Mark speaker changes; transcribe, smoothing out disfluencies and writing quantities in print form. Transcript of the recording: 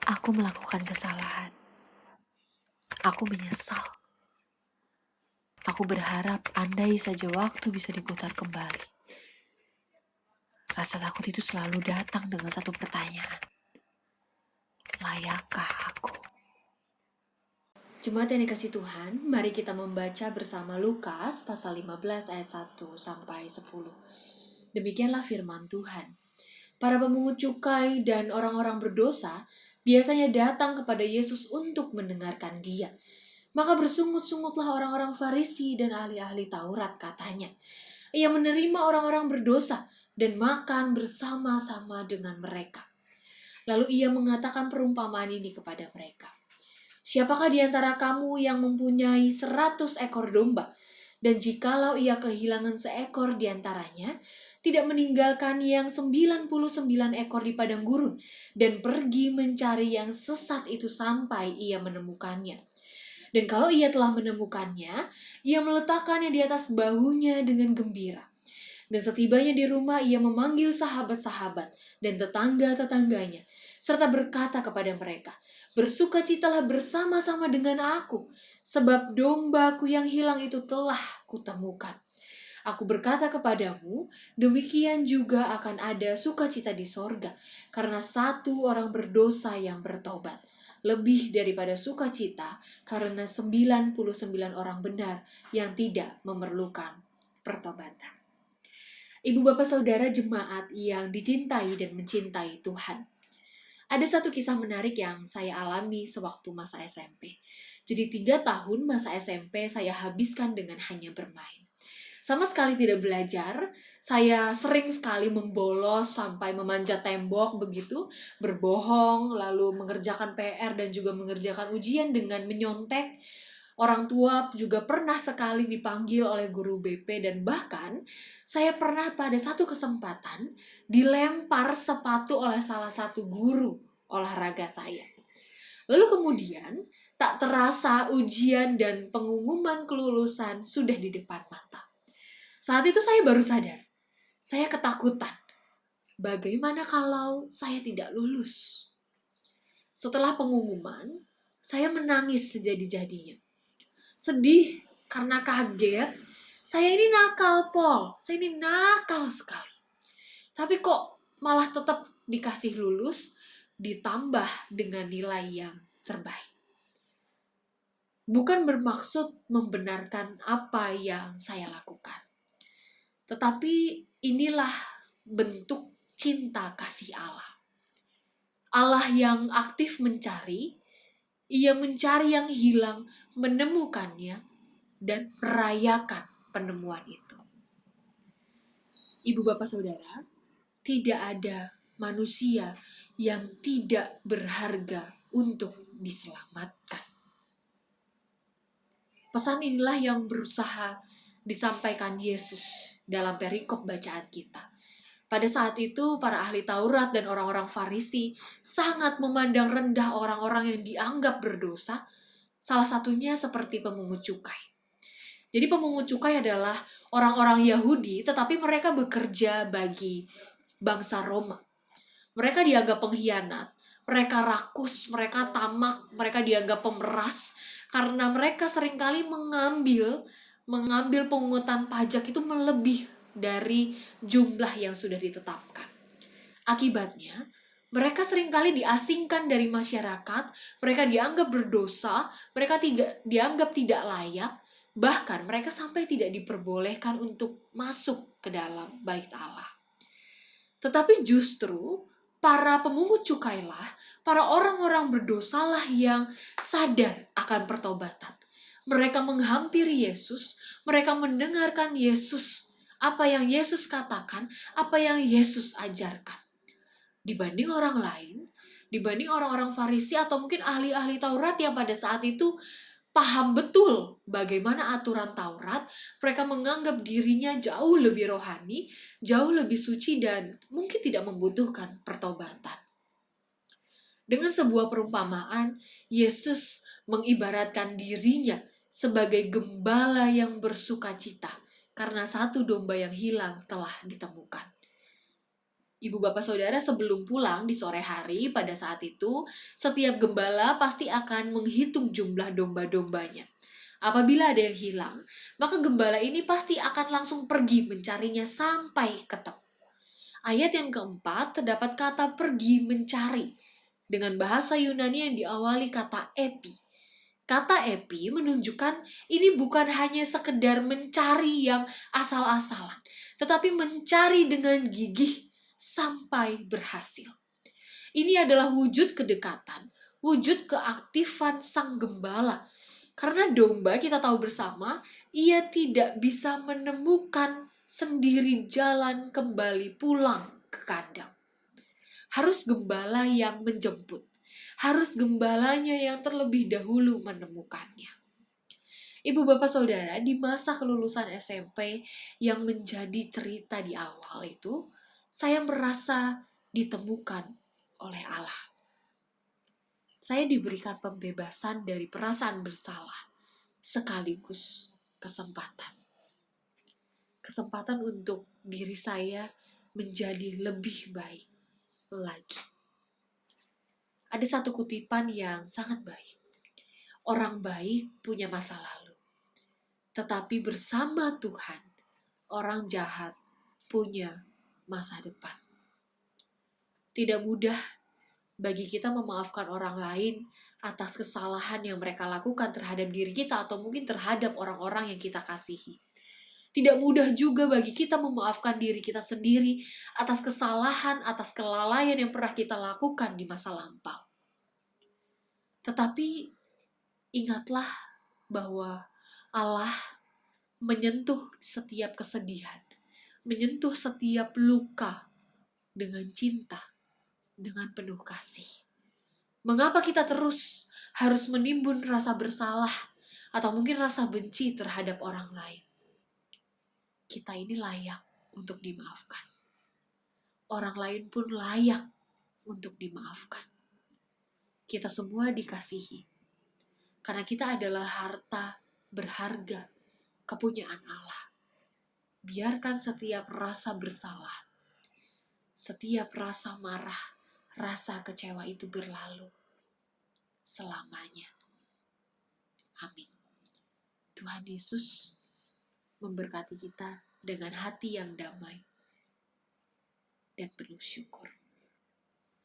Speaker 1: Aku melakukan kesalahan. Aku menyesal. Aku berharap andai saja waktu bisa diputar kembali. Rasa takut itu selalu datang dengan satu pertanyaan. Layakkah aku? Jemaat yang dikasih Tuhan, mari kita membaca bersama Lukas pasal 15 ayat 1 sampai 10. Demikianlah firman Tuhan. Para pemungut cukai dan orang-orang berdosa biasanya datang kepada Yesus untuk mendengarkan Dia. Maka bersungut-sungutlah orang-orang Farisi dan ahli-ahli Taurat, katanya. Ia menerima orang-orang berdosa dan makan bersama-sama dengan mereka. Lalu ia mengatakan perumpamaan ini kepada mereka. Siapakah di antara kamu yang mempunyai 100 ekor domba, dan jikalau ia kehilangan seekor di antaranya, tidak meninggalkan yang 99 ekor di padang gurun, dan pergi mencari yang sesat itu sampai ia menemukannya. Dan kalau ia telah menemukannya, ia meletakkannya di atas bahunya dengan gembira. Dan setibanya di rumah, ia memanggil sahabat-sahabat dan tetangga-tetangganya, serta berkata kepada mereka, "Bersukacitalah bersama-sama dengan aku, sebab dombaku yang hilang itu telah kutemukan." Aku berkata kepadamu, demikian juga akan ada sukacita di sorga, karena satu orang berdosa yang bertobat, lebih daripada sukacita karena 99 orang benar yang tidak memerlukan pertobatan. Ibu bapak saudara jemaat yang dicintai dan mencintai Tuhan. Ada satu kisah menarik yang saya alami sewaktu masa SMP. Jadi 3 tahun masa SMP saya habiskan dengan hanya bermain. Sama sekali tidak belajar, saya sering sekali membolos sampai memanjat tembok begitu, berbohong, lalu mengerjakan PR dan juga mengerjakan ujian dengan menyontek. Orang tua juga pernah sekali dipanggil oleh guru BP dan bahkan saya pernah pada satu kesempatan dilempar sepatu oleh salah satu guru olahraga saya. Lalu kemudian tak terasa ujian dan pengumuman kelulusan sudah di depan mata. Saat itu saya baru sadar, saya ketakutan. Bagaimana kalau saya tidak lulus? Setelah pengumuman, saya menangis sejadi-jadinya. Sedih karena kaget, saya ini nakal, Pol. Saya ini nakal sekali. Tapi kok malah tetap dikasih lulus, ditambah dengan nilai yang terbaik. Bukan bermaksud membenarkan apa yang saya lakukan. Tetapi inilah bentuk cinta kasih Allah. Allah yang aktif mencari, ia mencari yang hilang, menemukannya, dan merayakan penemuan itu. Ibu bapak saudara, tidak ada manusia yang tidak berharga untuk diselamatkan. Pesan inilah yang berusaha disampaikan Yesus dalam perikop bacaan kita. Pada saat itu, para ahli Taurat dan orang-orang Farisi sangat memandang rendah orang-orang yang dianggap berdosa, salah satunya seperti pemungut cukai. Jadi pemungut cukai adalah orang-orang Yahudi, tetapi mereka bekerja bagi bangsa Roma. Mereka dianggap pengkhianat, mereka rakus, mereka tamak, mereka dianggap pemeras, karena mereka seringkali mengambil pungutan pajak itu melebih dari jumlah yang sudah ditetapkan. Akibatnya, mereka seringkali diasingkan dari masyarakat, mereka dianggap berdosa, mereka dianggap tidak layak, bahkan mereka sampai tidak diperbolehkan untuk masuk ke dalam bait Allah. Tetapi justru para pemungut cukailah, para orang-orang berdosalah yang sadar akan pertobatan. Mereka menghampiri Yesus, mereka mendengarkan Yesus, apa yang Yesus katakan, apa yang Yesus ajarkan. Dibanding orang lain, dibanding orang-orang Farisi atau mungkin ahli-ahli Taurat yang pada saat itu paham betul bagaimana aturan Taurat, mereka menganggap dirinya jauh lebih rohani, jauh lebih suci dan mungkin tidak membutuhkan pertobatan. Dengan sebuah perumpamaan, Yesus mengibaratkan dirinya sebagai gembala yang bersukacita karena satu domba yang hilang telah ditemukan. Ibu bapak saudara, sebelum pulang di sore hari pada saat itu, setiap gembala pasti akan menghitung jumlah domba-dombanya. Apabila ada yang hilang, maka gembala ini pasti akan langsung pergi mencarinya sampai ketemu. Ayat yang keempat terdapat kata pergi mencari dengan bahasa Yunani yang diawali kata epi. Kata epi menunjukkan ini bukan hanya sekedar mencari yang asal-asalan, tetapi mencari dengan gigih sampai berhasil. Ini adalah wujud kedekatan, wujud keaktifan sang gembala. Karena domba kita tahu bersama, ia tidak bisa menemukan sendiri jalan kembali pulang ke kandang. Harus gembala yang menjemput. Harus gembalanya yang terlebih dahulu menemukannya. Ibu bapak saudara, di masa kelulusan SMP yang menjadi cerita di awal itu, saya merasa ditemukan oleh Allah. Saya diberikan pembebasan dari perasaan bersalah, sekaligus kesempatan. Kesempatan untuk diri saya menjadi lebih baik lagi. Ada satu kutipan yang sangat baik. Orang baik punya masa lalu, tetapi bersama Tuhan, orang jahat punya masa depan. Tidak mudah bagi kita memaafkan orang lain atas kesalahan yang mereka lakukan terhadap diri kita atau mungkin terhadap orang-orang yang kita kasihi. Tidak mudah juga bagi kita memaafkan diri kita sendiri atas kesalahan, atas kelalaian yang pernah kita lakukan di masa lampau. Tetapi ingatlah bahwa Allah menyentuh setiap kesedihan, menyentuh setiap luka dengan cinta, dengan penuh kasih. Mengapa kita terus harus menimbun rasa bersalah atau mungkin rasa benci terhadap orang lain? Kita ini layak untuk dimaafkan. Orang lain pun layak untuk dimaafkan. Kita semua dikasihi. Karena kita adalah harta berharga, kepunyaan Allah. Biarkan setiap rasa bersalah, setiap rasa marah, rasa kecewa itu berlalu selamanya. Amin. Tuhan Yesus memberkati kita dengan hati yang damai dan penuh syukur.